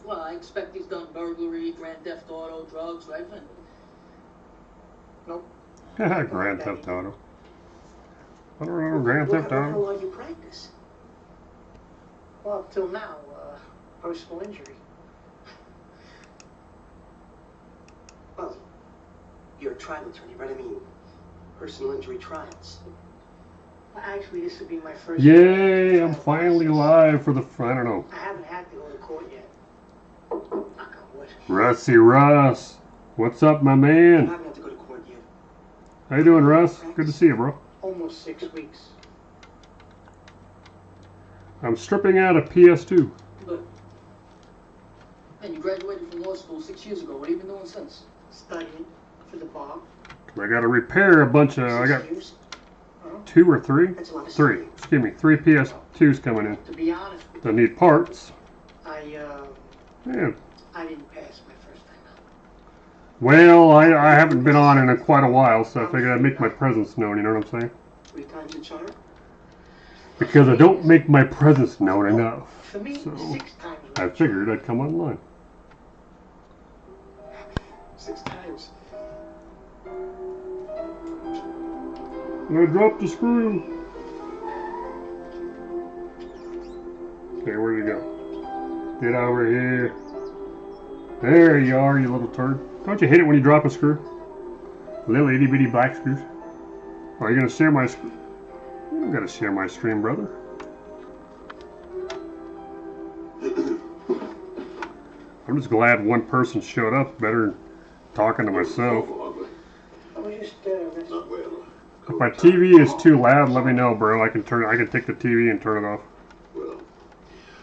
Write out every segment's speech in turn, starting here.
Well, I expect he's done burglary, Grand Theft Auto, drugs, right? Nope. Grand Theft Auto. I don't remember Grand Theft Auto. How long you practice? Well, up till now, personal injury. Well, you're a trial attorney, right? I mean, personal injury trials. Well, actually, this would be my first. Yay! I'm finally live for the. I don't know. I haven't had to go to court yet. Knock on wood. Rusty Russ, what's up, my man? I haven't had to go to court yet. How you doing, Russ? Good to see you, bro. Almost 6 weeks. I'm stripping out a PS2. Good. And you graduated from law school 6 years ago. What have you been doing since? Studying for the bar. I got to repair a bunch of. I got 2 or 3? That's a lot of 3. studying. Excuse me, 3 PS2s coming in. To be honest with They need parts. you, I didn't pass my first time out. Well, I haven't been on in quite a while, so I figured I'd make my presence known. You know what I'm saying? 3 times a charm? Because I don't make my presence known enough. For me, So 6 times. I figured I'd come online. 6 times. I dropped the screw. Okay, where'd you go? Get over here. There you are, you little turd. Don't you hate it when you drop a screw? Little itty bitty black screws. Are you gonna share my screw? You don't gotta share my stream, brother. I'm just glad one person showed up. Better than talking to myself. I was just, If my TV is too loud, let me know, bro. I can take the TV and turn it off. Well,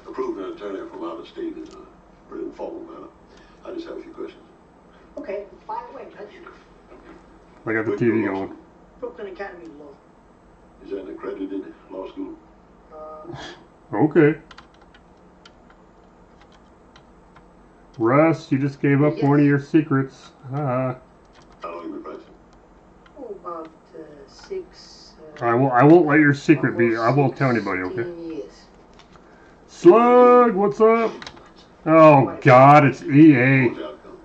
approved an attorney from out of state is a pretty informal matter. I just have a few questions. okay, by the way, Judge. I got the TV going. Brooklyn Academy of Law. Is that an accredited law school? Okay. Russ, you just gave up one of your secrets. How long have you been practicing? Oh, about 6. I won't let your secret be. I won't tell anybody, okay? 16 years. Slug, what's up? Oh God, it's EA. What's the outcome?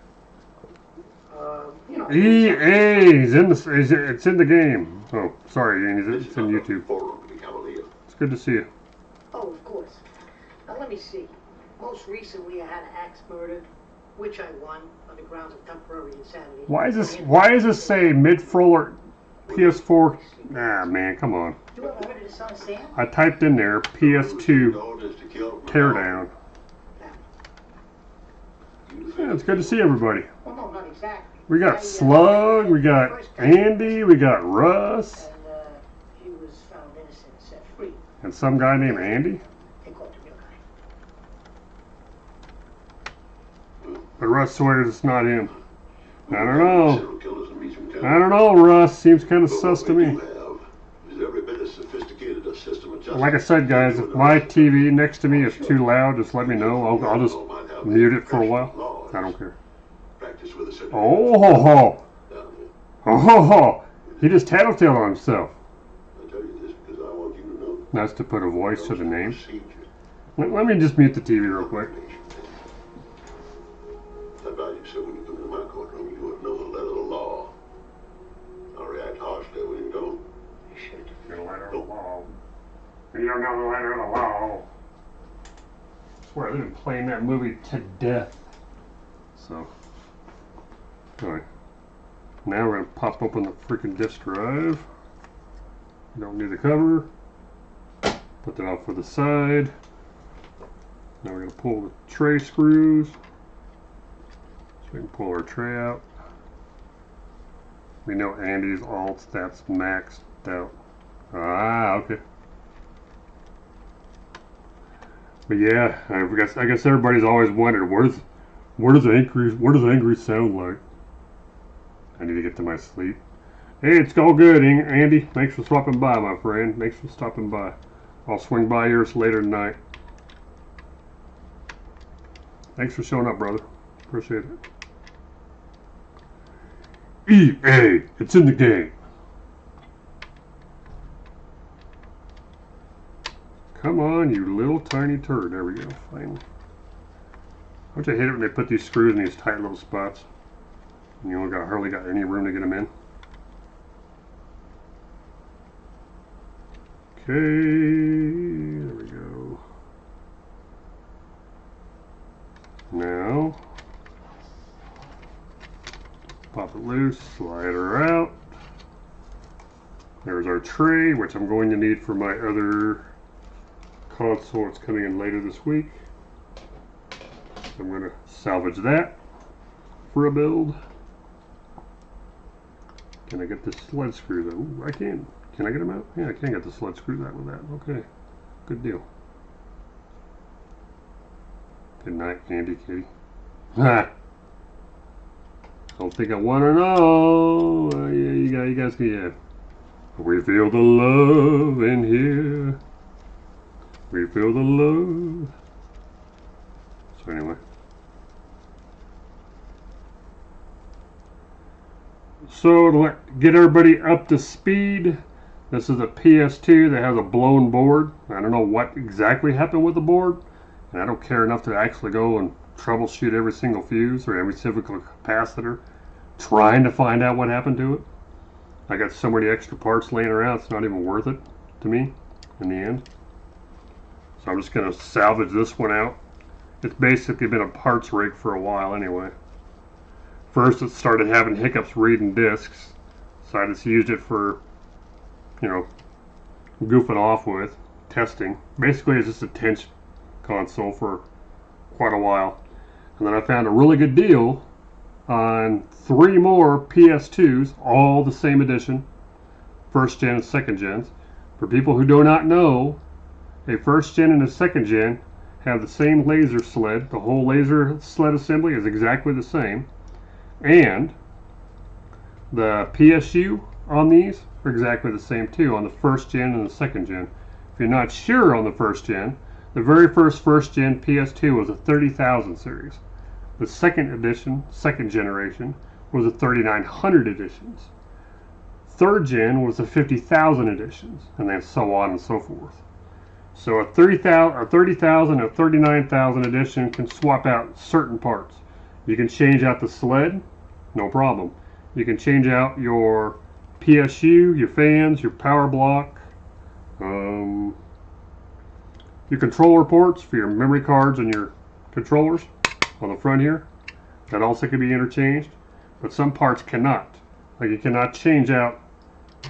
You know, EA is in the. It's in the game. Oh, sorry, Ian, it's in YouTube. Forum to become a leader. It's good to see you. Oh, of course. Now let me see. Most recently, I had an axe murdered, which I won on the grounds of temporary insanity. Why does this say mid-froller PS4? Ah, man, come on. You ever heard of the Son of Sam? I typed in there PS2 Goal is to kill teardown. Yeah, it's good to see everybody. Well, no, not exactly. We got Slug, we got Andy, we got Russ, And he was found innocent and set free. and some guy named Andy. They caught the real guy. But Russ swears it's not him. I don't know. Serial killers in Eastern County. I don't know, Russ. Seems kind of But sus what to we me. do have is every bit as sophisticated a system of justice. Like I said, guys, if my TV next to me is too loud, just let me know. I'll just mute it for a while. I don't care. Practice with a certain Oh, ho, ho. down here. Oh, ho, ho. He just tattletaled on himself. I tell you this because I want you to know. Nice to put a voice to the name. Procedure. Let me just mute the TV real quick. I value so when you come into my courtroom, you would know the letter of the law. I'll react harshly when you don't. You should. The letter of the law. You don't know the letter of the law. I swear, they've been playing that movie to death. So, alright. Now we're going to pop open the freaking disk drive. You don't need the cover. Put that off to the side. Now we're going to pull the tray screws. So we can pull our tray out. We know Andy's alt stats maxed out. Ah, okay. But yeah, I guess everybody's always wondered where does angry sound like? I need to get to my sleep. Hey, it's all good, Andy. Thanks for stopping by, my friend. Thanks for stopping by. I'll swing by yours later tonight. Thanks for showing up, brother. Appreciate it. EA, it's in the game. Come on, you little tiny turd. There we go, finally. Don't you hate it when they put these screws in these tight little spots? And you hardly got any room to get them in. Okay, there we go. Now, pop it loose, slide her out. There's our tray, which I'm going to need for my other console. It's coming in later this week. I'm going to salvage that for a build. Can I get the sled screws out? Ooh, I can. Can I get them out? Yeah, I can get the sled screws out with that. Okay, good deal. Good night, Candy Kitty. Ha! Don't think I want to know. Yeah, you guys can. Yeah. We feel the love in here. We feel the love. So anyway. So to get everybody up to speed, this is a PS2 that has a blown board. I don't know what exactly happened with the board, and I don't care enough to actually go and troubleshoot every single fuse or every single capacitor, trying to find out what happened to it. I got so many extra parts laying around, it's not even worth it to me in the end. So I'm just going to salvage this one out. It's basically been a parts rig for a while anyway. First it started having hiccups reading discs, so I just used it for, you know, goofing off with, testing. Basically it's just a tench console for quite a while. And then I found a really good deal on 3 more PS2s, all the same edition, first gen and second gens. For people who do not know, a first gen and a second gen have the same laser sled. The whole laser sled assembly is exactly the same. And the PSU on these are exactly the same too, on the first gen and the second gen. If you're not sure on the first gen, the very first gen PS2 was a 30,000 series. The second edition, second generation, was a 3900 editions. Third gen was a 50,000 editions, and then so on and so forth. So a 30,000, a 39,000 edition can swap out certain parts. You can change out the sled, no problem. You can change out your PSU, your fans, your power block, your controller ports for your memory cards and your controllers on the front here. That also can be interchanged, but some parts cannot. Like you cannot change out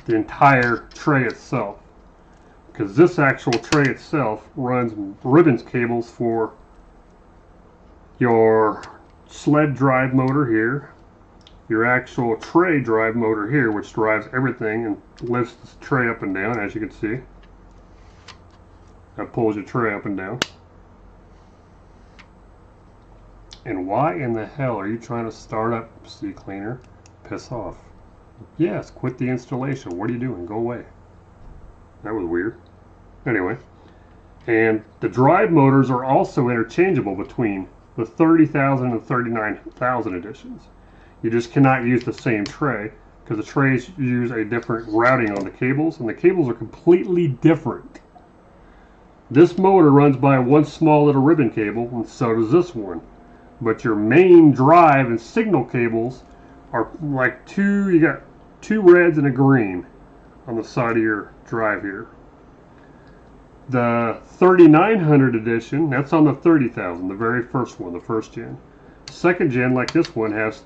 the entire tray itself, because this actual tray itself runs ribbons cables for your sled drive motor here, your actual tray drive motor here, which drives everything and lifts this tray up and down, as you can see. That pulls your tray up and down. And why in the hell are you trying to start up CCleaner? Piss off. Yes, quit the installation. What are you doing? Go away. That was weird. Anyway, and the drive motors are also interchangeable between the 30,000 and 39,000 editions. You just cannot use the same tray, because the trays use a different routing on the cables, and the cables are completely different. This motor runs by one small little ribbon cable, and so does this one. But your main drive and signal cables are like you got 2 reds and a green on the side of your drive here. The 3900 edition, that's on the 30,000, the very first one, the first gen. Second gen, like this one, has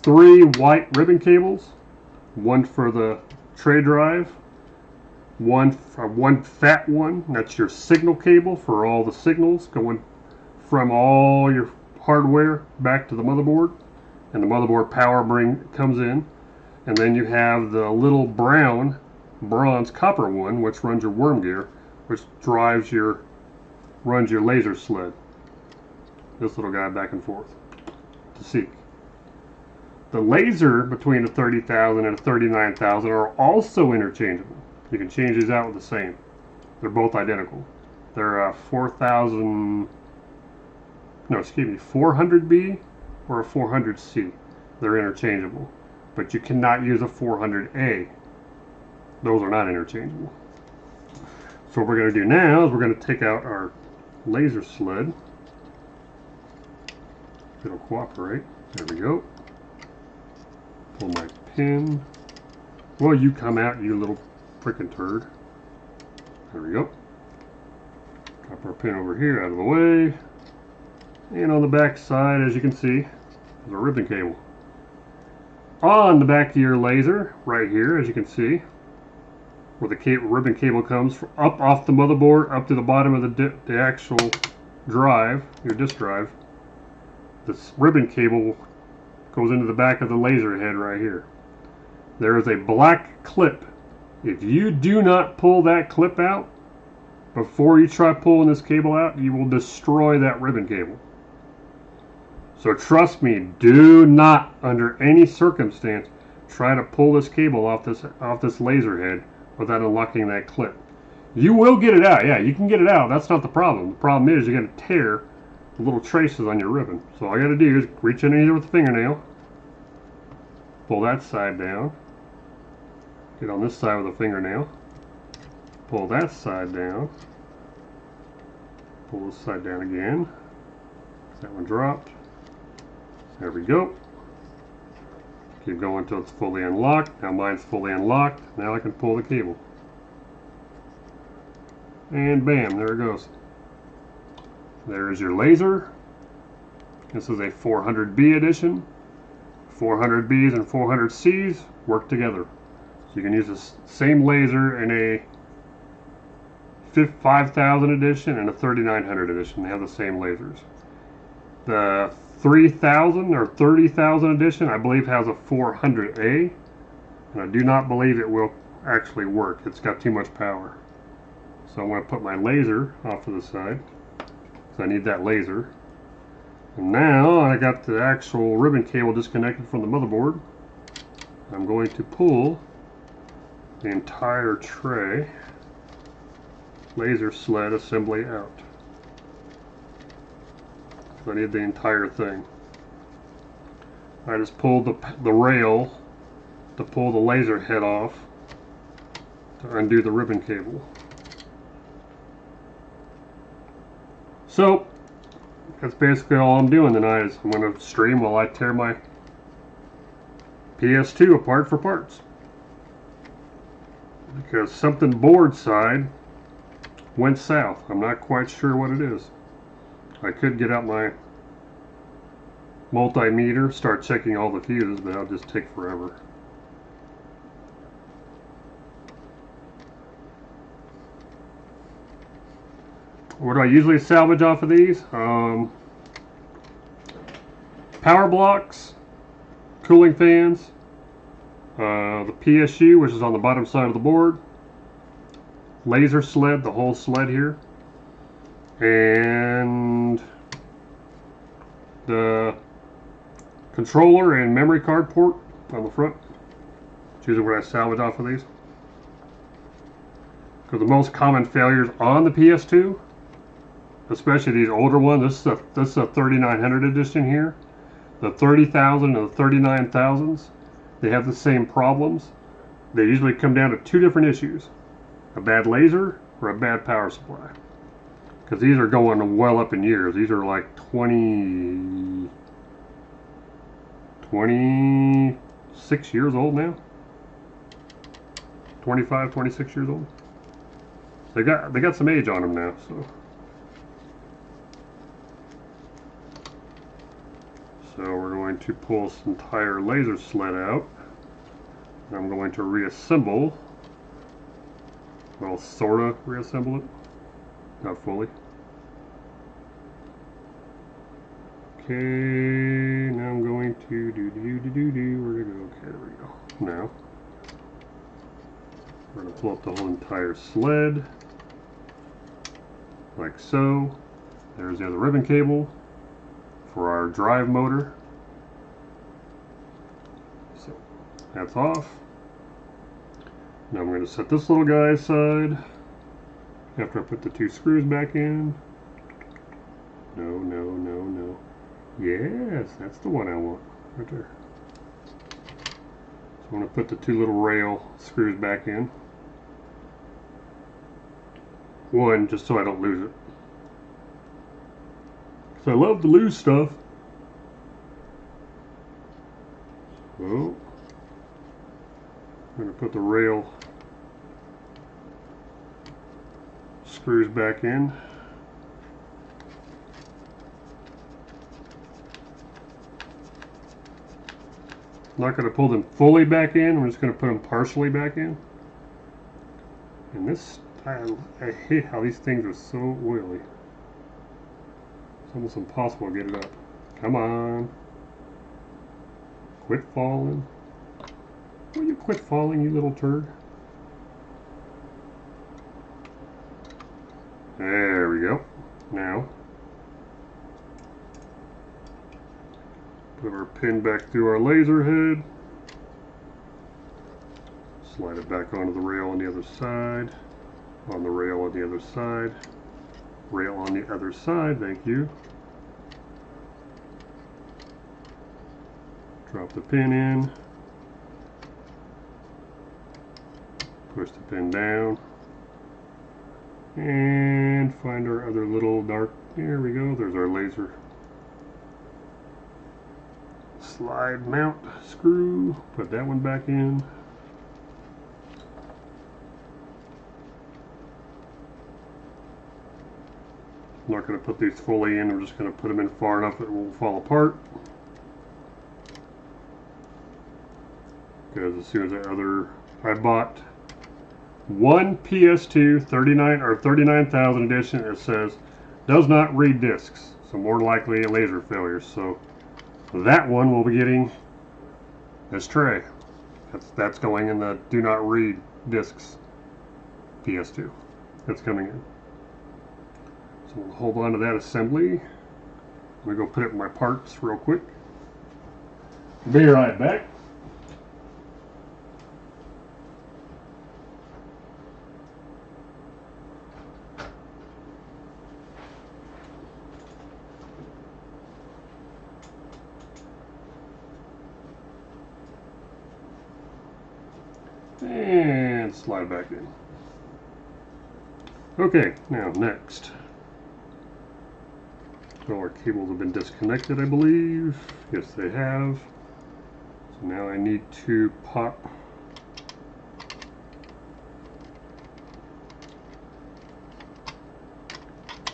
3 white ribbon cables, one for the tray drive, one fat one, that's your signal cable for all the signals going from all your hardware back to the motherboard, and the motherboard power comes in, and then you have the little bronze copper one, which runs your worm gear, which runs your laser sled. This little guy back and forth to seek. The laser between a 30,000 and a 39,000 are also interchangeable. You can change these out with the same. They're both identical. They're 400B or a 400C. They're interchangeable, but you cannot use a 400A. Those are not interchangeable. So what we're going to do now is we're going to take out our laser sled. It'll cooperate. There we go. Pull my pin. Well, you come out, you little frickin' turd. There we go. Drop our pin over here out of the way. And on the back side, as you can see, there's a ribbon cable. On the back of your laser, right here, as you can see, where the ribbon cable comes from, up off the motherboard, up to the bottom of the actual drive, your disk drive. This ribbon cable goes into the back of the laser head right here. There is a black clip. If you do not pull that clip out before you try pulling this cable out, you will destroy that ribbon cable. So trust me, do not, under any circumstance, try to pull this cable off this laser head without unlocking that clip. You will get it out. Yeah, you can get it out. That's not the problem. The problem is you're going to tear the little traces on your ribbon. So all I got to do is reach in here with the fingernail, pull that side down, get on this side with a fingernail, pull that side down, pull this side down again. That one dropped. There we go. Keep going until it's fully unlocked. Now mine's fully unlocked. Now I can pull the cable. And bam, there it goes. There's your laser. This is a 400B edition. 400Bs and 400Cs work together. So you can use the same laser in a 5000 edition and a 3900 edition. They have the same lasers. The 3000 or 30,000 edition, I believe, has a 400A, and I do not believe it will actually work. It's got too much power. So I'm going to put my laser off to the side, because I need that laser. And now I got the actual ribbon cable disconnected from the motherboard. I'm going to pull the entire tray laser sled assembly out. I need the entire thing. I just pulled the rail to pull the laser head off to undo the ribbon cable. So that's basically all I'm doing tonight. Is I'm going to stream while I tear my PS2 apart for parts, because something board side went south. I'm not quite sure what it is. I could get out my multimeter, start checking all the fuses, but that'll just take forever. What do I usually salvage off of these? Power blocks, cooling fans, the PSU, which is on the bottom side of the board, laser sled, the whole sled here, and the controller and memory card port on the front. It's usually what I salvage off of these. Because the most common failures on the PS2, especially these older ones, this is a 3900 edition here. The 30,000 and the 39,000s, they have the same problems. They usually come down to two different issues: a bad laser or a bad power supply. Because these are going well up in years. These are like 26 years old now. 25, 26 years old. They got some age on them now. So we're going to pull this entire laser sled out. And I'm going to reassemble. Well, sorta reassemble it. Not fully. Okay, now I'm going to do. Where did it go? Okay, there we go. Now we're going to pull up the whole entire sled, like so. There's the other ribbon cable for our drive motor. So that's off. Now I'm going to set this little guy aside after I put the two screws back in. No. Yes, that's the one I want. Right there. So I'm going to put the two little rail screws back in. One, just so I don't lose it. So I love to lose stuff. put the rail screws back in. I'm not going to pull them fully back in, I'm just going to put them partially back in. And this, I hate how these things are so oily. It's almost impossible to get it up. Come on. Quit falling. Will you quit falling, you little turd? There we go. Now, put our pin back through our laser head. Slide it back onto the rail on the other side. On the rail on the other side. Rail on the other side, thank you. Drop the pin in. Push the pin down. And find our other little dark, there we go, there's our laser. Slide mount screw, put that one back in. I'm not going to put these fully in, I'm just going to put them in far enough that it won't fall apart. Because as soon as that other, I bought one PS2 39,000 edition, it says does not read discs, so more likely a laser failure. So that one will be getting this tray. That's going in the do not read discs PS2. That's coming in. So we'll hold on to that assembly. Let me go put it in my parts real quick. Be right back. And slide back in. Okay, now next. All our cables have been disconnected, I believe. Yes, they have. So now I need to pop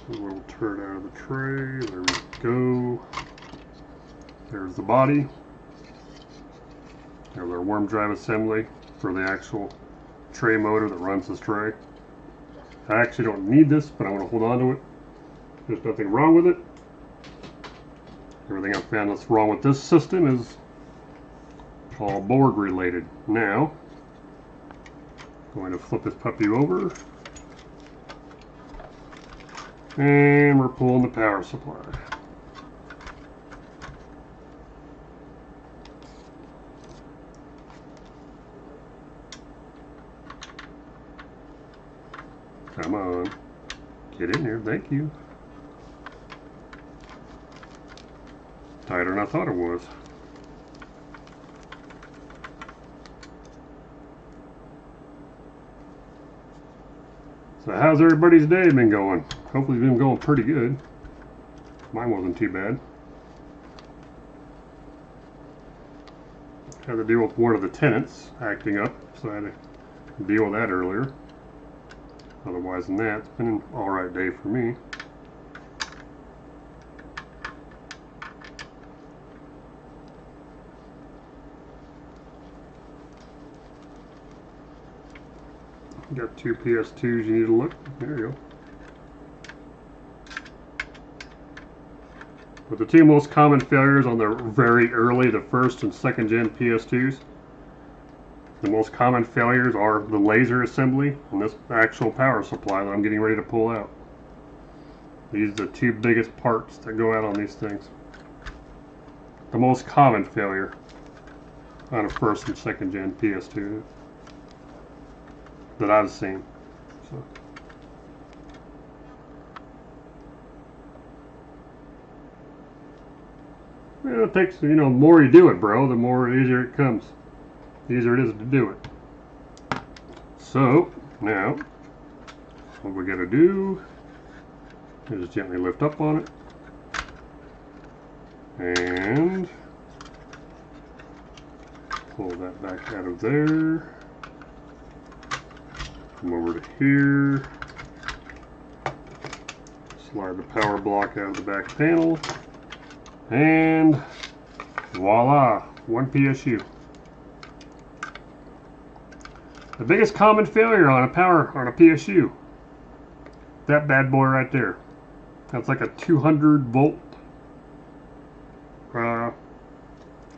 a little turd out of the tray. There we go. There's the body. There's our worm drive assembly for the actual tray motor that runs this tray. I actually don't need this, but I want to hold on to it. There's nothing wrong with it. Everything I've found that's wrong with this system is all board related. Now, I'm going to flip this puppy over. And we're pulling the power supply. Come on. Get in there, thank you. Tighter than I thought it was. So how's everybody's day been going? Hopefully it's been going pretty good. Mine wasn't too bad. Had to deal with one of the tenants acting up, so I had to deal with that earlier. Otherwise than that, it's been an alright day for me. Got two PS2s you need to look. There you go. But the two most common failures on the very early, the first and second gen PS2s, the most common failures are the laser assembly and this actual power supply that I'm getting ready to pull out. These are the two biggest parts that go out on these things. The most common failure on a first and second gen PS2 that I've seen. So. Well, it takes, the more you do it, bro, the more easier it comes. The easier it is to do it. So, now, what we gotta do is gently lift up on it. And pull that back out of there. Come over to here. Slide the power block out of the back panel. And voila, one PSU. The biggest common failure on a PSU. That bad boy right there. That's like a 200 volt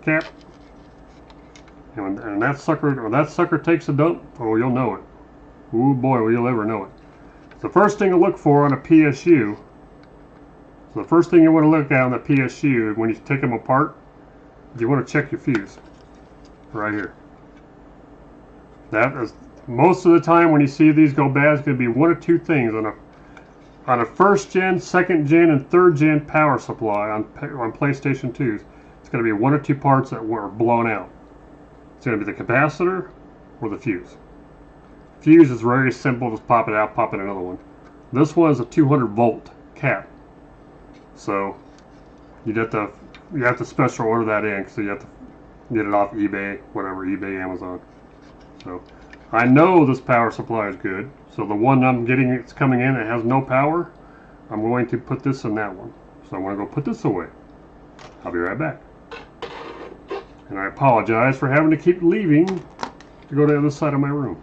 cap. And that sucker takes a dump, oh, you'll know it. Ooh boy, will you ever know it. It's the first thing to look for on a PSU. So the first thing you want to look at on the PSU when you take them apart, you want to check your fuse. Right here. That is, most of the time when you see these go bad, it's going to be one of two things. On a first gen, second gen, and third gen power supply on PlayStation 2s, it's going to be one or two parts that were blown out. It's going to be the capacitor or the fuse. Fuse is very simple, just pop it out, pop in another one. This one is a 200 volt cap. So you have to special order that in, so you have to get it off eBay, whatever, eBay, Amazon. So I know this power supply is good. So the one I'm getting, it's coming in, it has no power. I'm going to put this in that one. So I'm going to go put this away. I'll be right back. And I apologize for having to keep leaving to go to the other side of my room.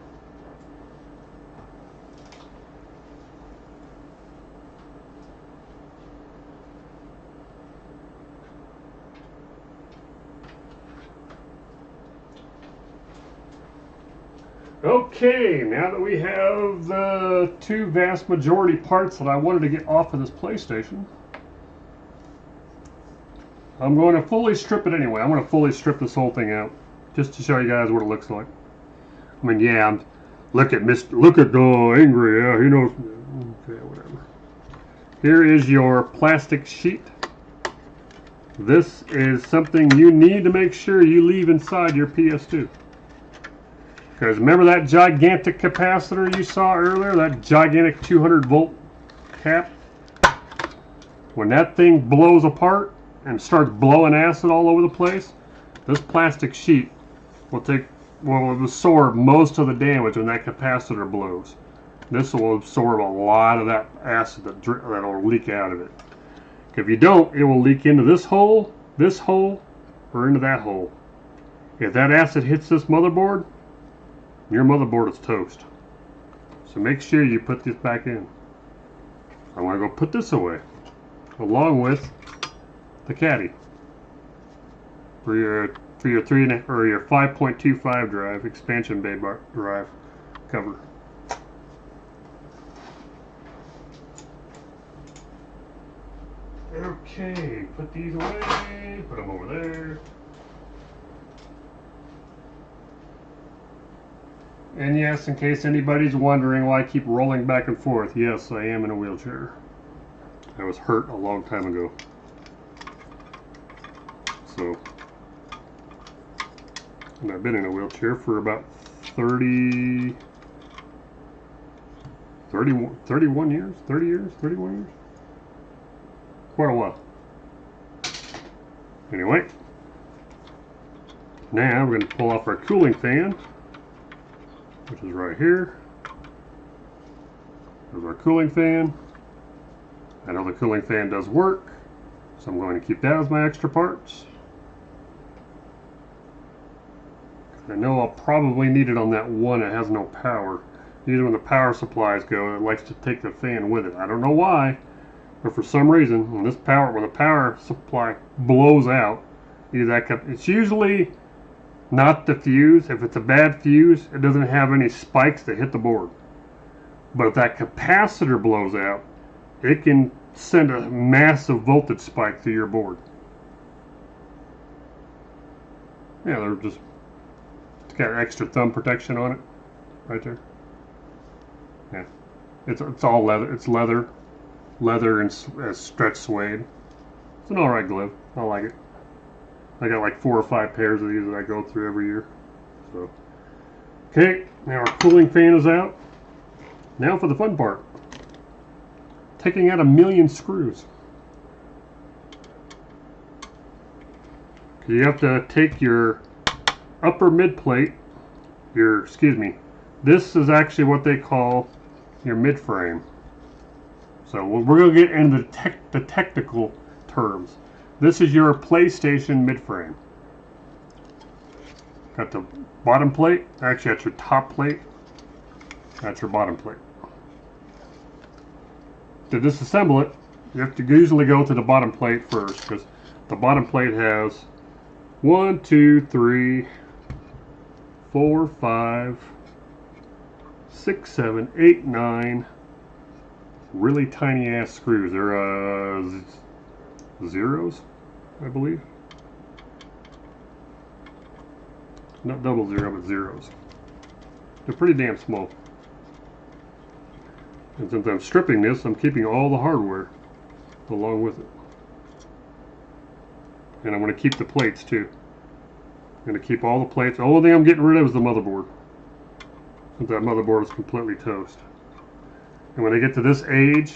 Okay, now that we have the two vast majority parts that I wanted to get off of this PlayStation, I'm going to fully strip it anyway. I'm going to fully strip this whole thing out, just to show you guys what it looks like. I mean, yeah, look at Angry, yeah, he knows. Okay, whatever. Here is your plastic sheet. This is something you need to make sure you leave inside your PS2. Because remember that gigantic capacitor you saw earlier, that gigantic 200 volt cap? When that thing blows apart and starts blowing acid all over the place, this plastic sheet will absorb most of the damage when that capacitor blows. This will absorb a lot of that acid that'll leak out of it. If you don't, it will leak into this hole, or into that hole. If that acid hits this motherboard, your motherboard is toast. So make sure you put this back in. I want to go put this away, along with the caddy for your 5.25 drive, expansion bay drive cover. Okay, put these away. Put them over there. And yes, in case anybody's wondering why I keep rolling back and forth, yes, I am in a wheelchair. I was hurt a long time ago. So, and I've been in a wheelchair for about 31 years? Quite a while. Anyway, now we're going to pull off our cooling fan, which is right here. There's our cooling fan. I know the cooling fan does work, so I'm going to keep that as my extra parts. I know I'll probably need it on that one that has no power. Usually when the power supplies go, it likes to take the fan with it. I don't know why, but for some reason, when the power supply blows out, it's usually not the fuse. If it's a bad fuse, it doesn't have any spikes that hit the board. But if that capacitor blows out, it can send a massive voltage spike through your board. Yeah, it's got extra thumb protection on it, right there. Yeah, it's all leather. It's leather and stretch suede. It's an alright glove. I like it. I got like 4 or 5 pairs of these that I go through every year. So, okay, now our cooling fan is out. Now for the fun part. Taking out 1,000,000 screws. You have to take your upper mid plate, the This is actually what they call your mid-frame. So we're going to get into the technical terms. This is your PlayStation mid-frame. Got the bottom plate. Actually, that's your top plate. That's your bottom plate. To disassemble it, you have to usually go to the bottom plate first, because the bottom plate has 1, 2, 3, 4, 5, 6, 7, 8, 9 really tiny ass screws. They're zeros, I believe. Not double zero, but zeros. They're pretty damn small. And since I'm stripping this, I'm keeping all the hardware along with it. And I'm going to keep the plates too. I'm going to keep all the plates. The only thing I'm getting rid of is the motherboard, since that motherboard is completely toast. And when I get to this age,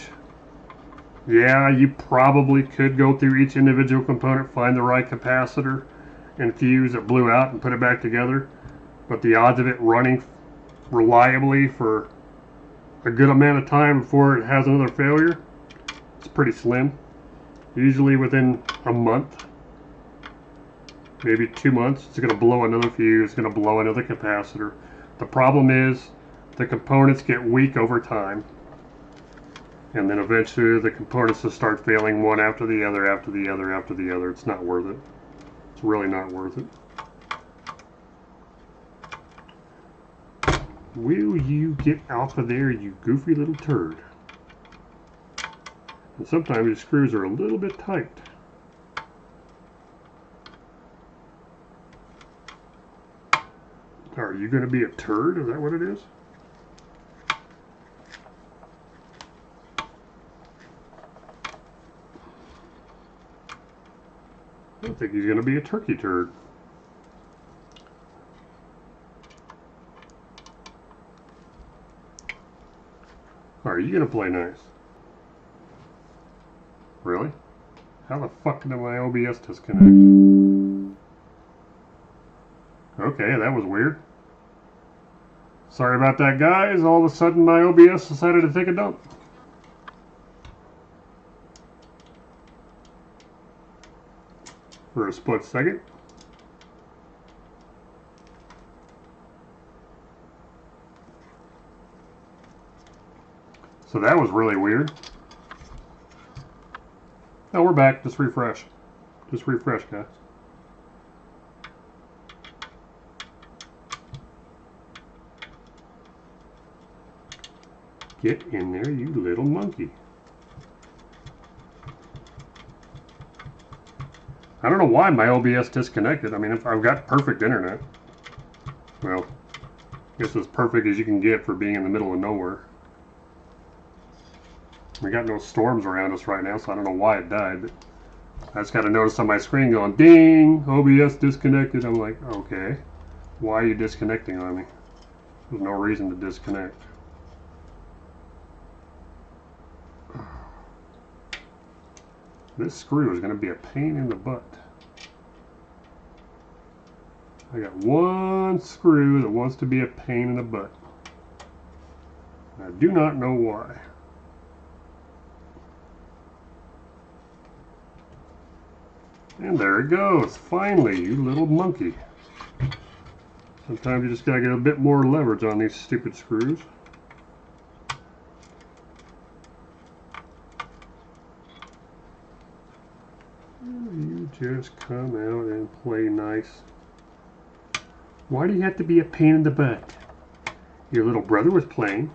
yeah, you probably could go through each individual component, find the right capacitor and fuse that blew out and put it back together. But the odds of it running reliably for a good amount of time before it has another failure, it's pretty slim. Usually within a month, maybe 2 months, it's going to blow another fuse, it's going to blow another capacitor. The problem is the components get weak over time, and then eventually the components will start failing one after the other, after the other, after the other. It's not worth it. It's really not worth it. Will you get off of there, you goofy little turd? And sometimes your screws are a little bit tight. Are you going to be a turd? Is that what it is? I don't think he's going to be a turkey turd. Are you going to play nice? Really? How the fuck did my OBS disconnect? Okay, that was weird. Sorry about that, guys. All of a sudden my OBS decided to take a dump. For a split second. So that was really weird. Oh, we're back. Just refresh. Just refresh, guys. Get in there, you little monkey. I don't know why my OBS disconnected. I mean, if I've got perfect internet. Well, I guess as perfect as you can get for being in the middle of nowhere. We got no storms around us right now, so I don't know why it died. But I just got a notice on my screen going, ding, OBS disconnected. I'm like, okay, why are you disconnecting on me? There's no reason to disconnect. This screw is going to be a pain in the butt. I got one screw that wants to be a pain in the butt. I do not know why. And there it goes. Finally, you little monkey. Sometimes you just gotta get a bit more leverage on these stupid screws. You just come out and play nice. Why do you have to be a pain in the butt? Your little brother was playing.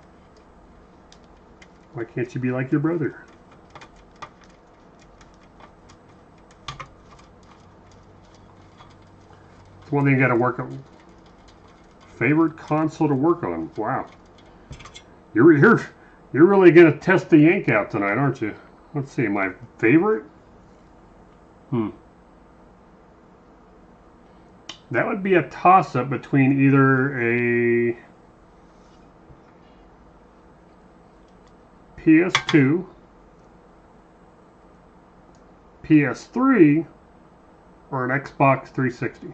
Why can't you be like your brother? It's one thing you gotta work on. Favorite console to work on. Wow. You're really gonna test the yank out tonight, aren't you? Let's see, my favorite? That would be a toss-up between either a PS2, PS3, or an Xbox 360.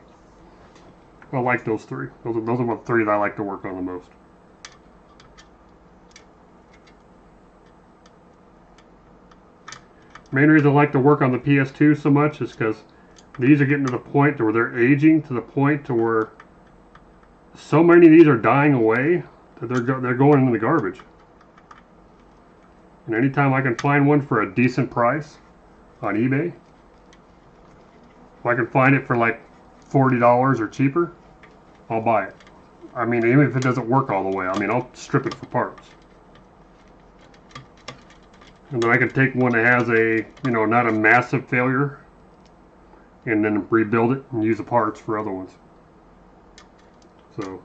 I like those three. Those are the three that I like to work on the most. Main reason I like to work on the PS2 so much is because these are getting to the point to where they're aging to the point to where so many of these are dying away that they're going into the garbage. And anytime I can find one for a decent price on eBay, if I can find it for like $40 or cheaper, I'll buy it. I mean, even if it doesn't work all the way, I mean, I'll strip it for parts. And then I can take one that has a, you know, not a massive failure, and then rebuild it and use the parts for other ones. So,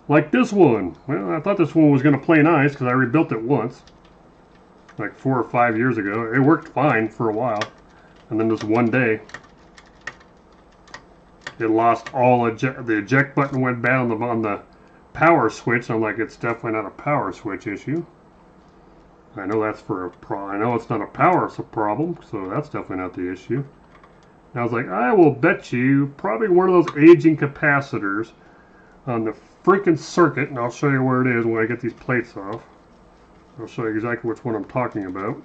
like this one. Well, I thought this one was going to play nice because I rebuilt it once, like 4 or 5 years ago. It worked fine for a while, and then this one day, it lost all the eject button went bad on the power switch. I'm like, it's definitely not a power switch issue. I know that's for I know it's not a power problem, so that's definitely not the issue. And I was like, I will bet you probably one of those aging capacitors on the freaking circuit, and I'll show you where it is when I get these plates off. I'll show you exactly which one I'm talking about.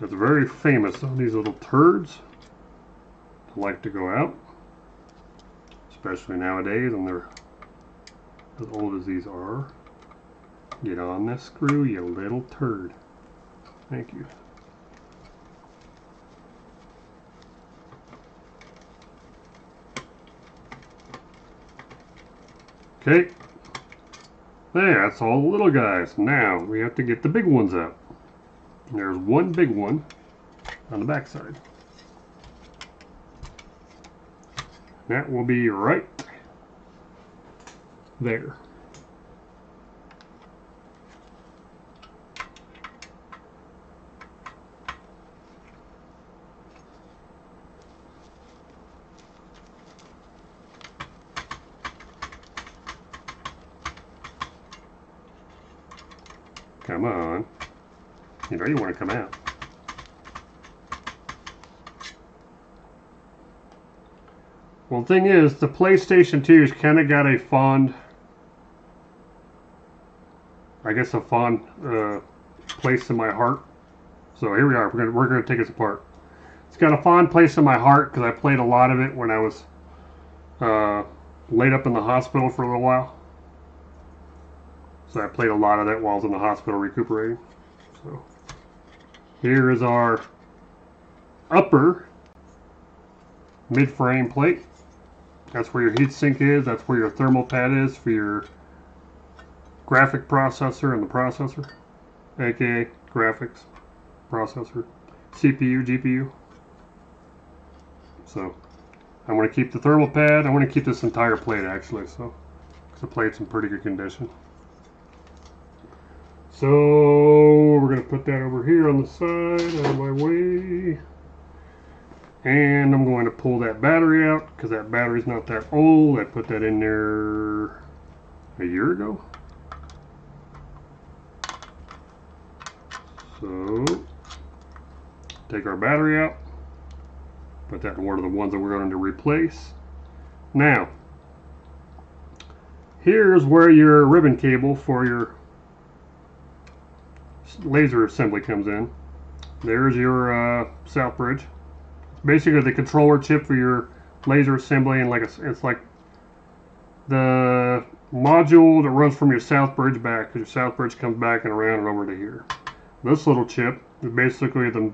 It's very famous on these little turds that like to go out, especially nowadays, and they're as old as these are. Get on this screw, you little turd. Thank you. Okay. There, that's all the little guys. Now, we have to get the big ones out. And there's one big one on the back side. That will be right there. Come on. You know you want to come out. Well, the thing is, the PlayStation 2's kind of got a fond, I guess a fond place in my heart. So here we are. We're gonna take this apart. It's got a fond place in my heart because I played a lot of it when I was laid up in the hospital for a little while. So I played a lot of that while I was in the hospital recuperating. So here is our upper mid-frame plate. That's where your heatsink is. That's where your thermal pad is for your graphic processor and the processor, aka graphics processor, CPU, GPU. So I'm going to keep the thermal pad. I want to keep this entire plate actually, so because the plate's in pretty good condition. So we're going to put that over here on the side, out of my way. And I'm going to pull that battery out because that battery's not that old. I put that in there a year ago. So take our battery out. Put that in one of the ones that we're going to replace. Now, here's where your ribbon cable for your laser assembly comes in. There's your south bridge. Basically the controller chip for your laser assembly, and it's like the module that runs from your south bridge back, because your south bridge comes back and around and over to here. This little chip is basically the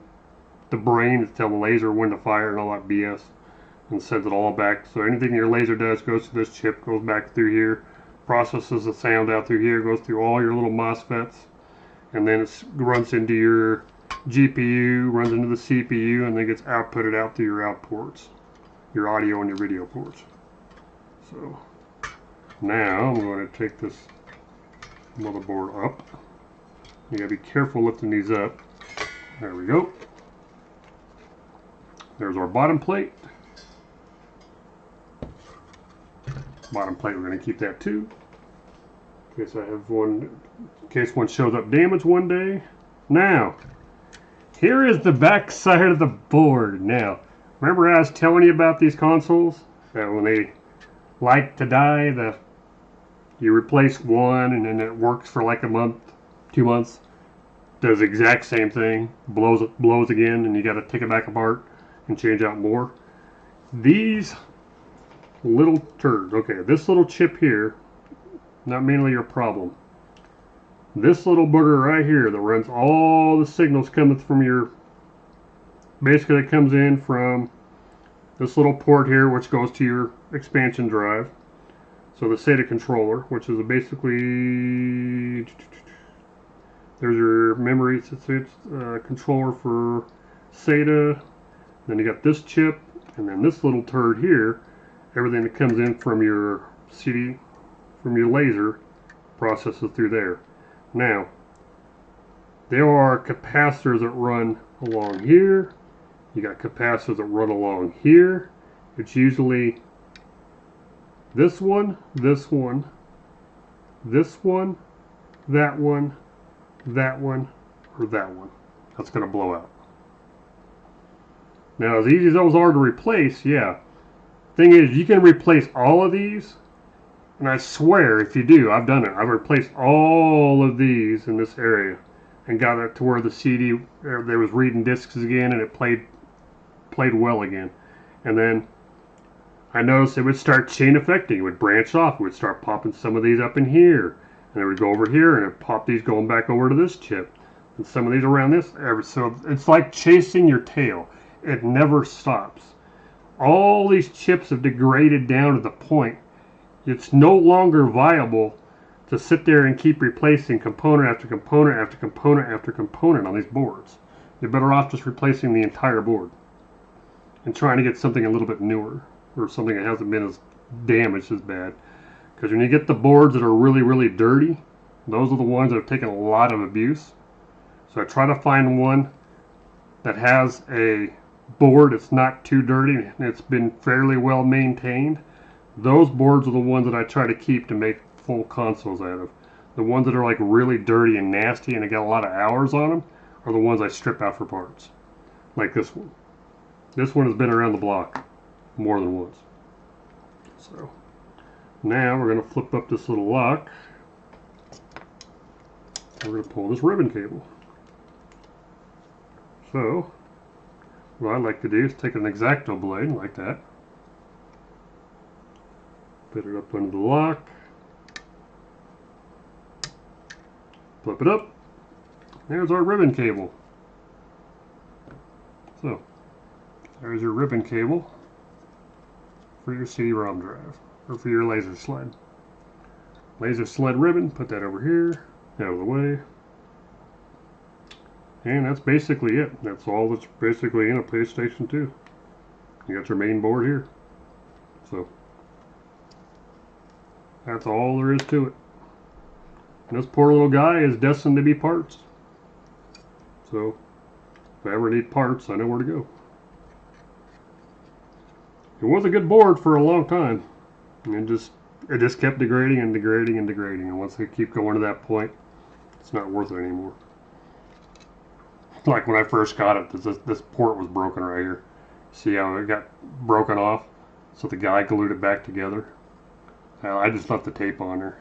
brain to tell the laser when to fire and all that BS, and sends it all back. So anything your laser does goes to this chip, goes back through here, processes the sound out through here, goes through all your little MOSFETs, and then it runs into your GPU, runs into the CPU, and then gets outputted out through your out ports, your audio and your video ports. So now I'm going to take this motherboard up. You gotta be careful lifting these up. There we go. There's our bottom plate. Bottom plate, we're going to keep that too. In case I have one, in case one shows up damaged one day. Now, here is the back side of the board. Now, remember I was telling you about these consoles? That when they like to die, you replace one and then it works for like a month, 2 months. does the exact same thing, blows again, and you got to take it back apart and change out more. These little turds, okay, this little chip here, not mainly your problem. This little booger right here that runs all the signals coming from your, basically it comes in from this little port here, which goes to your expansion drive. So the SATA controller, which is basically, there's your memory controller for SATA. Then you got this chip, and then this little turd here, everything that comes in from your CD, from your laser, processes through there. Now, there are capacitors that run along here. You got capacitors that run along here. It's usually this one, this one, this one, that one, that one, or that one. That's going to blow out. Now, as easy as those are to replace, yeah. Thing is, you can replace all of these, and I swear, if you do, I've done it. I've replaced all of these in this area and got it to where the CD, there was reading discs again, and it played well again. And then I noticed it would start chain affecting. It would branch off. It would start popping some of these up in here, and it would go over here, and it would pop these going back over to this chip, and some of these around this. So it's like chasing your tail. It never stops. All these chips have degraded down to the point it's no longer viable to sit there and keep replacing component after component after component after component on these boards. You're better off just replacing the entire board and trying to get something a little bit newer, or something that hasn't been as damaged as bad. Because when you get the boards that are really, really dirty, those are the ones that have taken a lot of abuse. So I try to find one that has a board that's not too dirty and it's been fairly well maintained. Those boards are the ones that I try to keep to make full consoles out of. The ones that are like really dirty and nasty and they got a lot of hours on them are the ones I strip out for parts. Like this one. This one has been around the block more than once. So now we're going to flip up this little lock. We're going to pull this ribbon cable. So what I like to do is take an X-Acto blade like that. Put it up under the lock. Flip it up. There's our ribbon cable. So, there's your ribbon cable for your CD-ROM drive, or for your laser sled. Laser sled ribbon, put that over here, out of the way. And that's basically it. That's all that's basically in a PlayStation 2. You got your main board here. So, that's all there is to it. And this poor little guy is destined to be parts. So, if I ever need parts, I know where to go. It was a good board for a long time. And it just kept degrading and degrading and degrading. And once they keep going to that point, it's not worth it anymore. Like when I first got it, this port was broken right here. See how it got broken off? So the guy glued it back together. I just left the tape on there.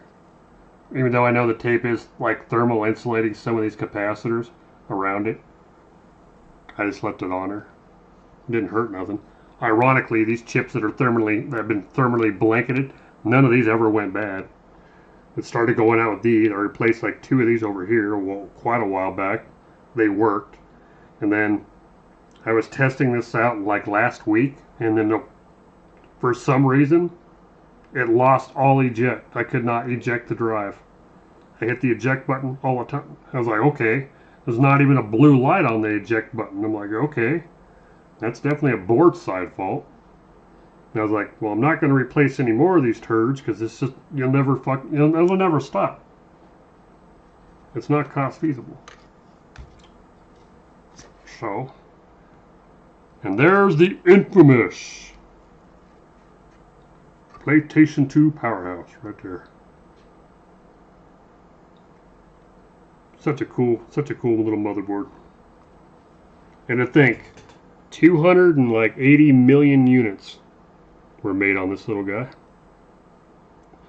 Even though I know the tape is like thermal insulating some of these capacitors around it, I just left it on there. It didn't hurt nothing. Ironically, these chips that have been thermally blanketed, none of these ever went bad. It started going out with these. I replaced like 2 of these over here quite a while back. They worked. And then I was testing this out like last week, and then for some reason it lost all eject. I could not eject the drive. I hit the eject button all the time. I was like, okay, there's not even a blue light on the eject button. I'm like, okay, that's definitely a board side fault. And I was like, well, I'm not going to replace any more of these turds because it's just, it'll never stop. It's not cost feasible. So, and there's the infamous PlayStation 2 powerhouse right there. Such a cool little motherboard. And to think, 280 million units were made on this little guy.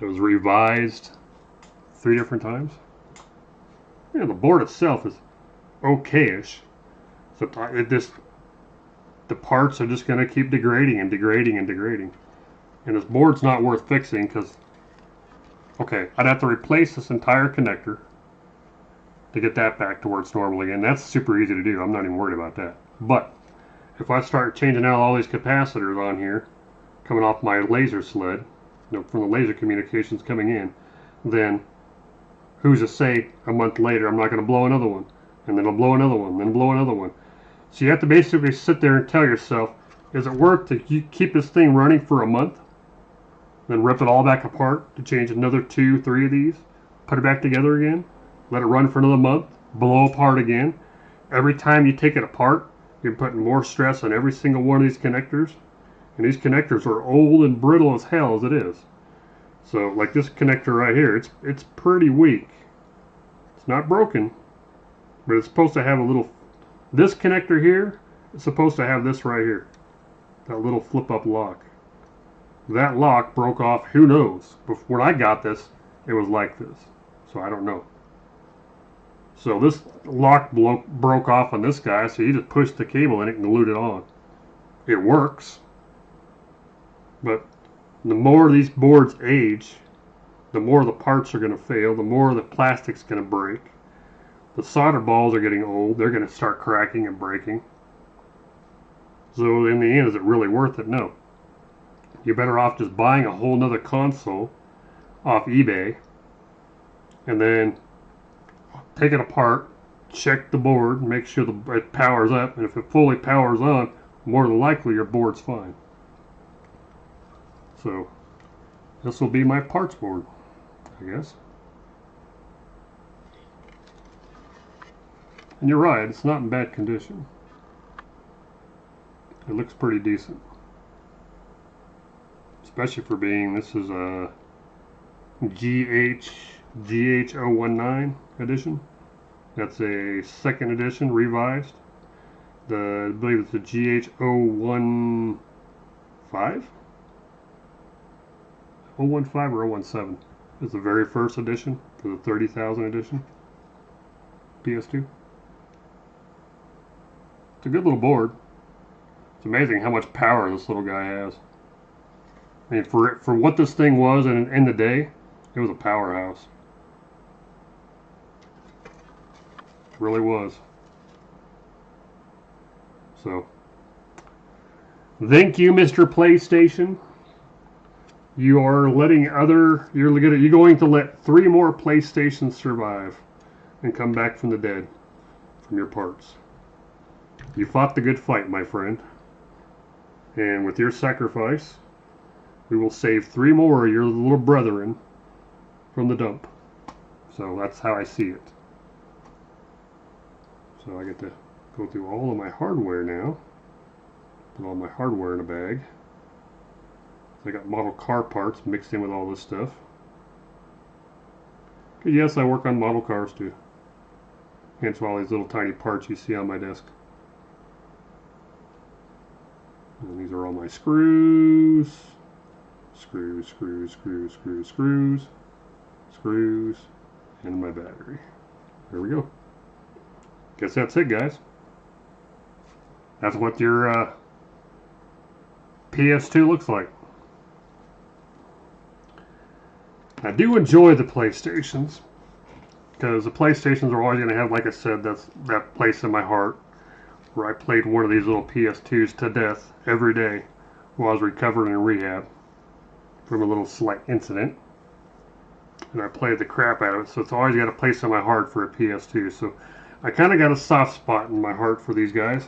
It was revised 3 different times. Yeah, the board itself is okayish. So the parts are just going to keep degrading and degrading and degrading. And this board's not worth fixing because, okay, I'd have to replace this entire connector to get that back to where it's normal again. That's super easy to do. I'm not even worried about that. But if I start changing out all these capacitors on here, coming off my laser sled, from the laser communications coming in, then who's to say a month later I'm not going to blow another one, and then I'll blow another one, then blow another one. So you have to basically sit there and tell yourself, is it worth to keep this thing running for a month, then rip it all back apart to change another 2, 3 of these, put it back together again, let it run for another month, blow apart again. Every time you take it apart, you're putting more stress on every single one of these connectors. And these connectors are old and brittle as hell as it is. So like this connector right here, it's pretty weak. It's not broken, but it's supposed to have a little, this connector here is supposed to have this right here, that little flip up lock. That lock broke off, who knows? But when I got this, it was like this. So I don't know. So this lock broke off on this guy, so you just push the cable in it and glued it on. It works. But the more these boards age, the more the parts are going to fail, the more the plastic's going to break. The solder balls are getting old, they're going to start cracking and breaking. So in the end, is it really worth it? No. You're better off just buying a whole nother console off eBay and then take it apart, check the board, make sure it powers up, and if it fully powers on, more than likely your board's fine. So this will be my parts board, I guess. And you're right, it's not in bad condition. It looks pretty decent. Especially for being, this is a GH019 edition. That's a second edition, revised. I believe it's a GH015? 015 or 017. It's the very first edition, for the 30,000 edition. PS2. It's a good little board. It's amazing how much power this little guy has. I mean, for what this thing was in the day, it was a powerhouse. It really was. So, thank you, Mr. PlayStation. You are letting you're going to let 3 more PlayStations survive and come back from the dead from your parts. You fought the good fight, my friend. And with your sacrifice, we will save 3 more of your little brethren from the dump. So that's how I see it. So I get to go through all of my hardware now. Put all my hardware in a bag. I got model car parts mixed in with all this stuff. Yes, I work on model cars too. Hence all these little tiny parts you see on my desk. And these are all my screws. Screws, screws, screws, screws, screws, screws, and my battery. There we go. Guess that's it, guys. That's what your PS2 looks like. I do enjoy the PlayStations, because the PlayStations are always going to have, like I said, that place in my heart where I played one of these little PS2s to death every day while I was recovering in rehab from a little slight incident. And I played the crap out of it, so it's always got a place in my heart for a PS2. So I kind of got a soft spot in my heart for these guys.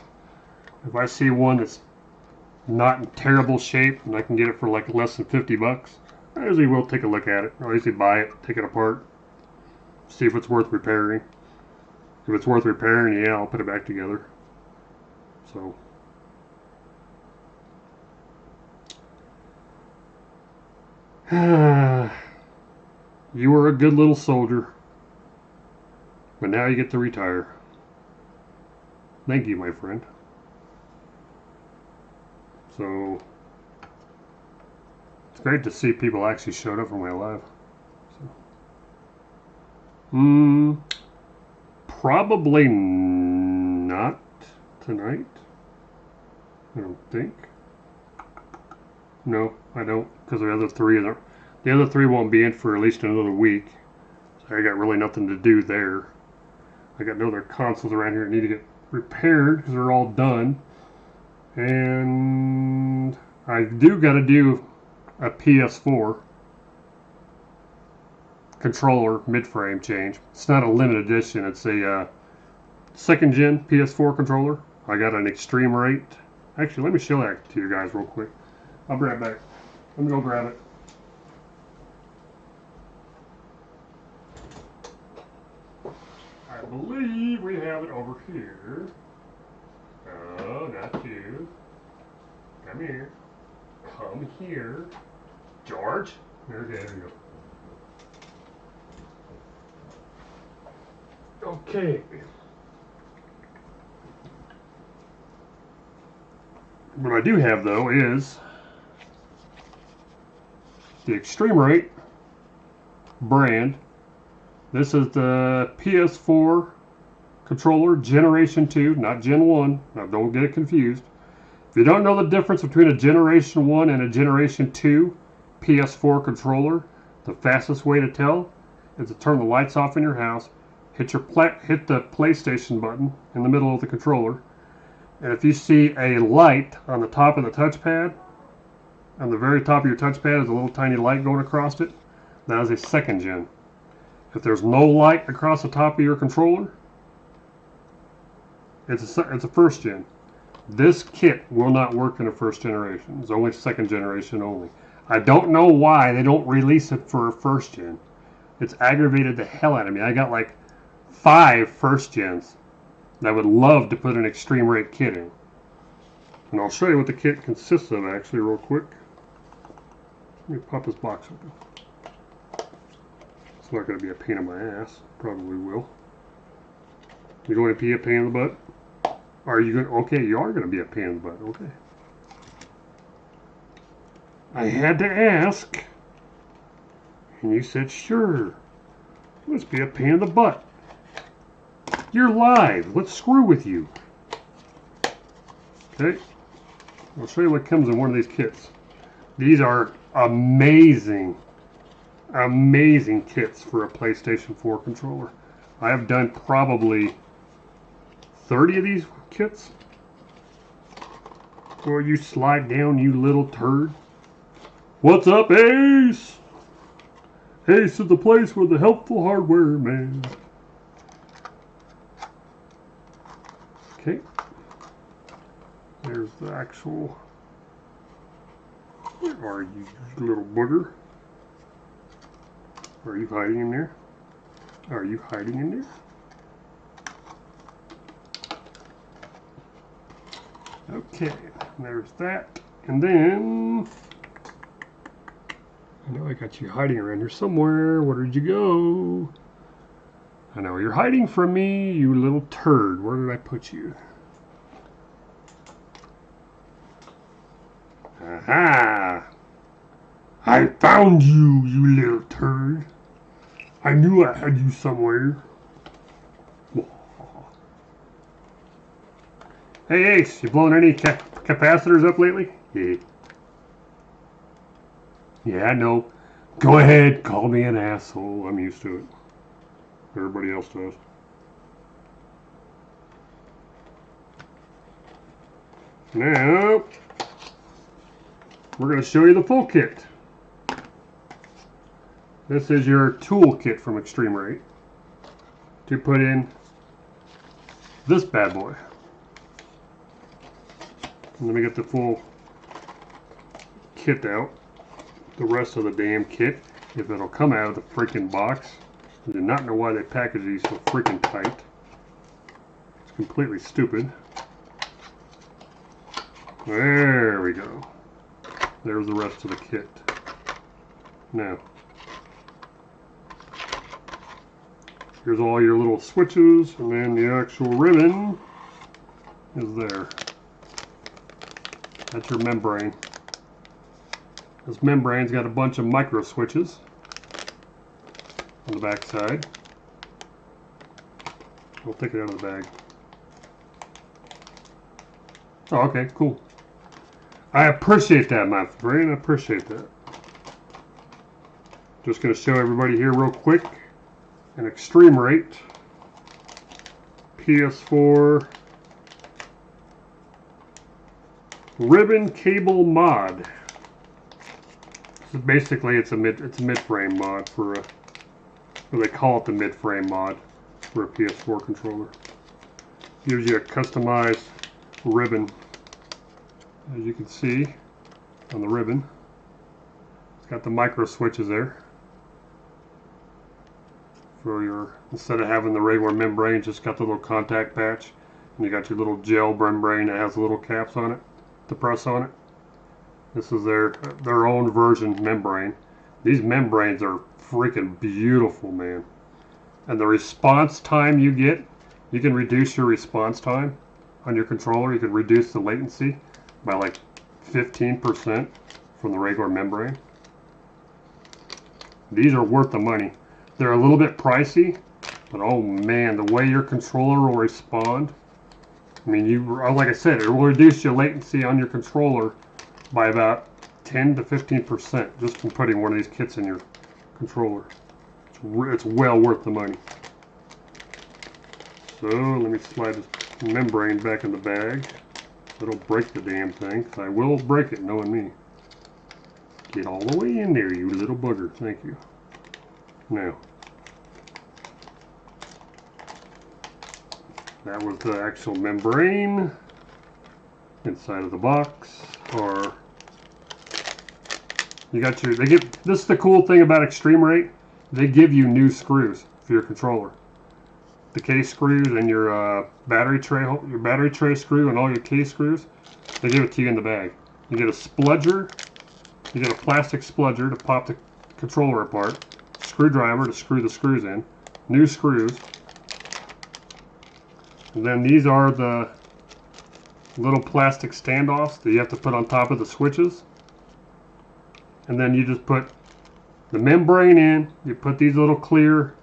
If I see one that's not in terrible shape and I can get it for like less than $50, I usually will take a look at it. I'll usually buy it, take it apart, see if it's worth repairing. If it's worth repairing, yeah, I'll put it back together. So, you were a good little soldier, but now you get to retire. Thank you, my friend. So, it's great to see people actually showed up for my live. So. Probably not tonight. I don't think. No, I don't, because the other three won't be in for at least another week. So I got really nothing to do there. I got no other consoles around here that need to get repaired because they're all done. And I do got to do a PS4 controller mid-frame change. It's not a limited edition. It's a second gen PS4 controller. I got an extreme rate. Actually, let me show that to you guys real quick. I'll be right back. Let me go grab it. I believe we have it over here. Oh, not you. Come here. Come here. George. There we go. Okay. What I do have though is the Extreme Rate brand. This is the PS4 controller Generation 2, not Gen 1. Now don't get it confused. If you don't know the difference between a Generation 1 and a Generation 2 PS4 controller, the fastest way to tell is to turn the lights off in your house, hit the PlayStation button in the middle of the controller, and if you see a light on the top of the touchpad, on the very top of your touchpad is a little tiny light going across it, that is a second gen. If there's no light across the top of your controller, it's a first gen. This kit will not work in a first generation. It's only second generation only. I don't know why they don't release it for a first gen. It's aggravated the hell out of me. I got like 5 first gens that I would love to put an Extreme Rate kit in. And I'll show you what the kit consists of actually real quick. Let me pop this box open. It's not going to be a pain in my ass. Probably will. You're going to be a pain in the butt? Are you going to? Okay, you are going to be a pain in the butt. Okay. I had to ask. And you said, sure. You must be a pain in the butt. You're live. Let's screw with you. Okay. I'll show you what comes in one of these kits. These are amazing. Amazing kits for a PlayStation 4 controller. I have done probably 30 of these kits. Or you slide down, you little turd. What's up, Ace? Ace is the place where the helpful hardware man. Okay. There's the actual. Where are you, little booger? Are you hiding in there? Are you hiding in there? Okay, there's that. And then, I know I got you hiding around here somewhere. Where did you go? I know you're hiding from me, you little turd. Where did I put you? Aha! I found you, you little turd. I knew I had you somewhere. Hey Ace, you blowing any capacitors up lately? Yeah. Yeah, I know. Go ahead, call me an asshole. I'm used to it. Everybody else does. Now, we're going to show you the full kit. This is your tool kit from Extreme Rate to put in this bad boy. Let me get the full kit out. The rest of the damn kit, if it'll come out of the freaking box. I do not know why they package these so freaking tight. It's completely stupid. There we go. There's the rest of the kit. Now, here's all your little switches, and then the actual ribbon is there. That's your membrane. This membrane's got a bunch of micro switches on the back side. We'll take it out of the bag. Oh, okay, cool. I appreciate that, my friend. I appreciate that. Just going to show everybody here real quick an extreme rate PS4 ribbon cable mod. So basically, it's a mid-frame mod for a, or they call it the mid-frame mod for a PS4 controller. Gives you a customized ribbon, as you can see on the ribbon. It's got the micro switches there for your, instead of having the regular membrane, just got the little contact patch, and you got your little gel membrane that has the little caps on it to press on it. This is their own version membrane. These membranes are freaking beautiful, man. And the response time you get, you can reduce your response time on your controller. You can reduce the latency by like 15% from the regular membrane. These are worth the money. They're a little bit pricey, but oh man, the way your controller will respond. I mean, like I said, it will reduce your latency on your controller by about 10 to 15% just from putting one of these kits in your controller. It's well worth the money. So let me slide this membrane back in the bag. It'll break the damn thing, 'cause I will break it, knowing me. Get all the way in there, you little bugger. Thank you. Now, that was the actual membrane inside of the box. Or you got your, this is the cool thing about Extreme Rate. They give you new screws for your controller. The case screws and your battery tray screw and all your case screws, they give it to you in the bag. You get a spludger, you get a plastic spludger to pop the controller apart, screwdriver to screw the screws in, new screws, and then these are the little plastic standoffs that you have to put on top of the switches. And then you just put the membrane in, you put these little clear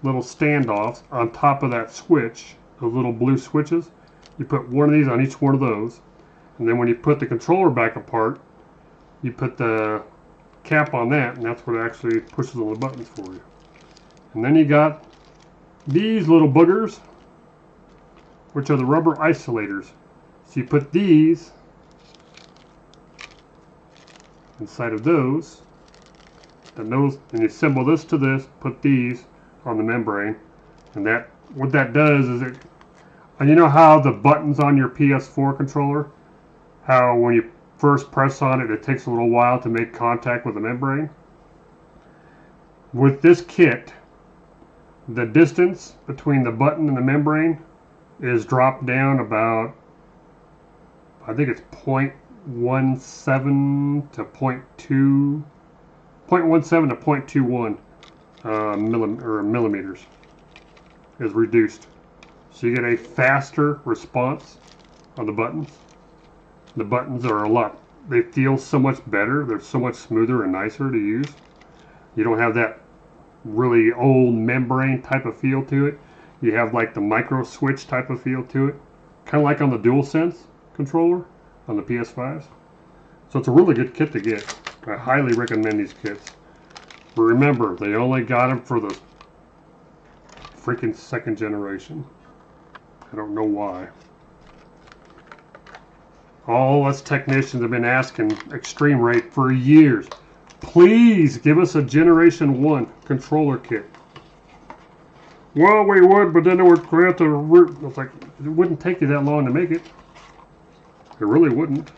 little standoffs on top of that switch, those little blue switches. You put one of these on each one of those, and then when you put the controller back apart, you put the cap on that, and that's what actually pushes on the buttons for you. And then you got these little boogers, which are the rubber isolators. So you put these inside of those, and you assemble this to this, put these on the membrane, and that, what that does is it, and you know how the buttons on your PS4 controller, how when you first press on it, it takes a little while to make contact with the membrane? With this kit, the distance between the button and the membrane is dropped down about, I think it's 0.17 to 0.21 millimeters is reduced. So you get a faster response on the buttons. The buttons are they feel so much better. They're so much smoother and nicer to use. You don't have that really old membrane type of feel to it. You have like the micro switch type of feel to it. Kind of like on the DualSense controller on the PS5s. So it's a really good kit to get. I highly recommend these kits. But remember, they only got them for the freaking second generation. I don't know why. All us technicians have been asking Extreme Rate for years. Please give us a Generation 1 controller kit. Well, we would, but then it would have to root. It's like, it wouldn't take you that long to make it. It really wouldn't.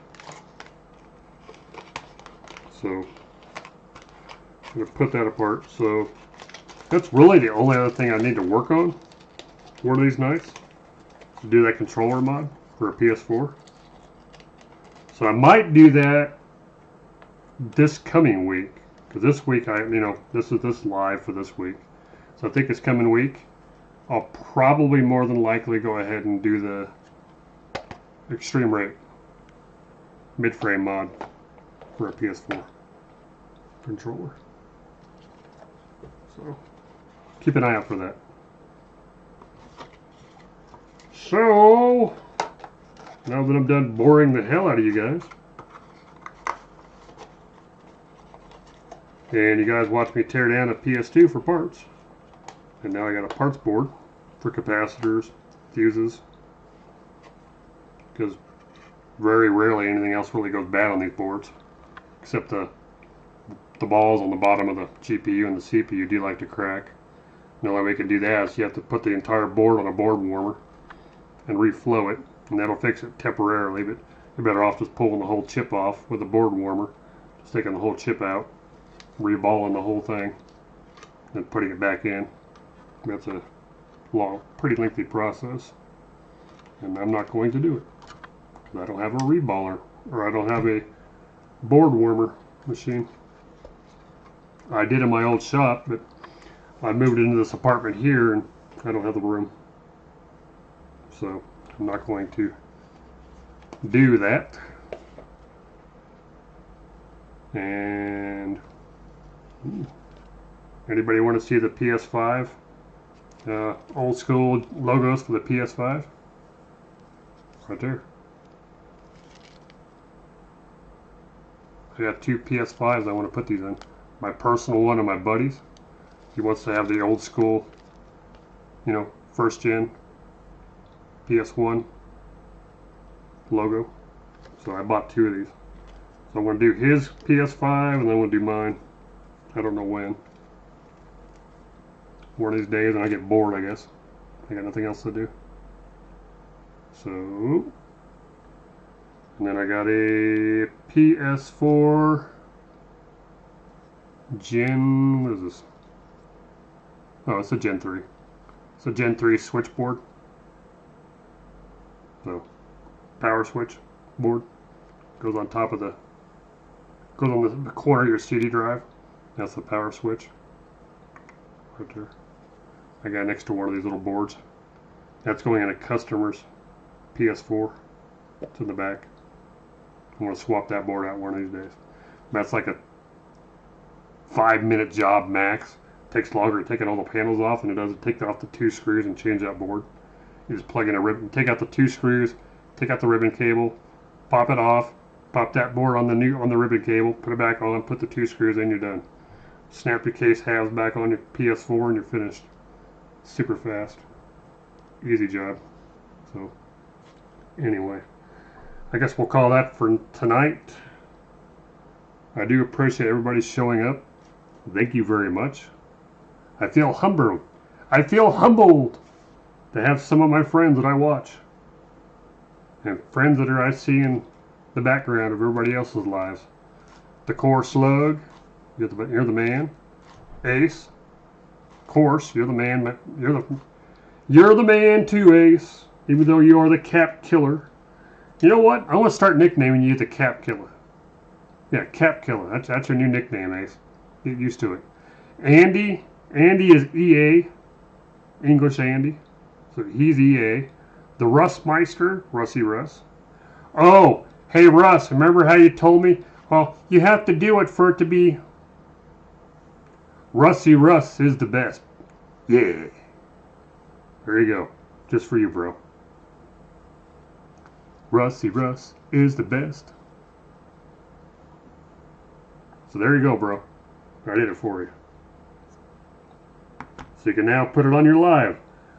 So, I'm going to put that apart. So, that's really the only other thing I need to work on one of these nights. To do that controller mod for a PS4. So I might do that this coming week. Because this week, this is this live for this week. So I think this coming week, I'll probably more than likely go ahead and do the Extreme Rate mid-frame mod for a PS4 controller. So keep an eye out for that. So now that I'm done boring the hell out of you guys, and you guys watched me tear down a PS2 for parts, and now I got a parts board for capacitors, fuses, because very rarely anything else really goes bad on these boards, except the balls on the bottom of the GPU and the CPU do like to crack. The only way we can do that is you have to put the entire board on a board warmer and reflow it, and that'll fix it temporarily, but you're better off just pulling the whole chip off with a board warmer, just taking the whole chip out, reballing the whole thing, and putting it back in. That's a long, pretty lengthy process, and I'm not going to do it because I don't have a reballer, or I don't have a board warmer machine. I did in my old shop, but I moved into this apartment here and I don't have the room, so I'm not going to do that. And anybody want to see the PS5 old school logos for the PS5? Right there. I got two PS5s I want to put these in. My personal one and my buddy's. He wants to have the old school, you know, first gen PS1 logo. So I bought two of these. So I'm going to do his PS5 and then we'll do mine. I don't know when. One of these days, and I get bored, I guess. I got nothing else to do. So, and then I got a PS4 Gen, what is this? Oh, it's a Gen 3. It's a Gen 3 switchboard. So, power switch board. Goes on top of the, goes on the corner of your CD drive. That's the power switch. Right there. I got next to one of these little boards. That's going in a customer's PS4. It's in the back. I'm going to swap that board out one of these days. That's like a 5-minute job max. Takes longer to take all the panels off than it does to take off the 2 screws and change that board. You just plug in a ribbon, take out the 2 screws, take out the ribbon cable, pop it off, pop that board on the ribbon cable, put it back on, put the 2 screws in, you're done. Snap your case halves back on your PS4 and you're finished. Super fast. Easy job. So, anyway, I guess we'll call that for tonight. I do appreciate everybody showing up. Thank you very much. I feel humbled. I feel humbled to have some of my friends that I watch. And friends that I see in the background of everybody else's lives. The Core Slug. You're the man. Ace. Of course, you're the man. You're the man too, Ace. Even though you are the Cap Killer. You know what? I want to start nicknaming you the Cap Killer. Yeah, Cap Killer. That's your new nickname, Ace. Get used to it. Andy. Andy is EA. English Andy. So he's EA. The Russ Meister. Russie Russ. Oh, hey Russ, remember how you told me? Well, you have to do it for it to be... Russie Russ is the best. Yeah. There you go. Just for you, bro. Russie Russ is the best. So there you go, bro. I did it for you. So you can now put it on your live.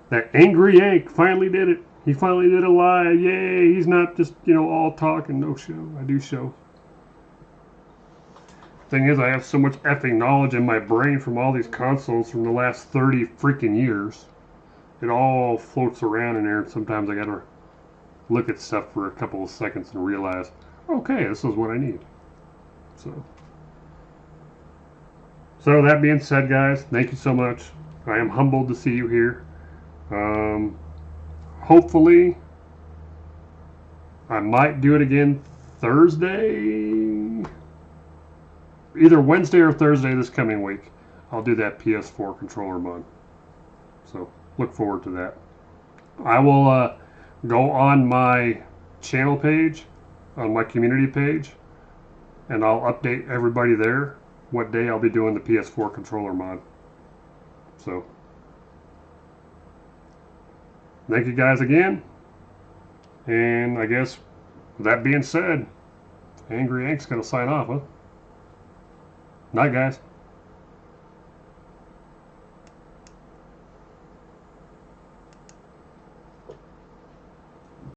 That Angry Yank finally did it. He finally did a live. Yay. He's not just, you know, all talk and no show. I do show. Thing is, I have so much effing knowledge in my brain from all these consoles from the last 30 freaking years. It all floats around in there, and sometimes I gotta look at stuff for a couple of seconds and realize, okay, this is what I need. So that being said, guys, thank you so much. I am humbled to see you here. Hopefully, I might do it again Thursday. Either Wednesday or Thursday this coming week. I'll do that PS4 controller mod. So look forward to that. I will go on my channel page, on my community page, and I'll update everybody there what day I'll be doing the PS4 controller mod. So thank you guys again. And I guess with that being said, Angry Hank's gonna sign off, huh? Night, guys.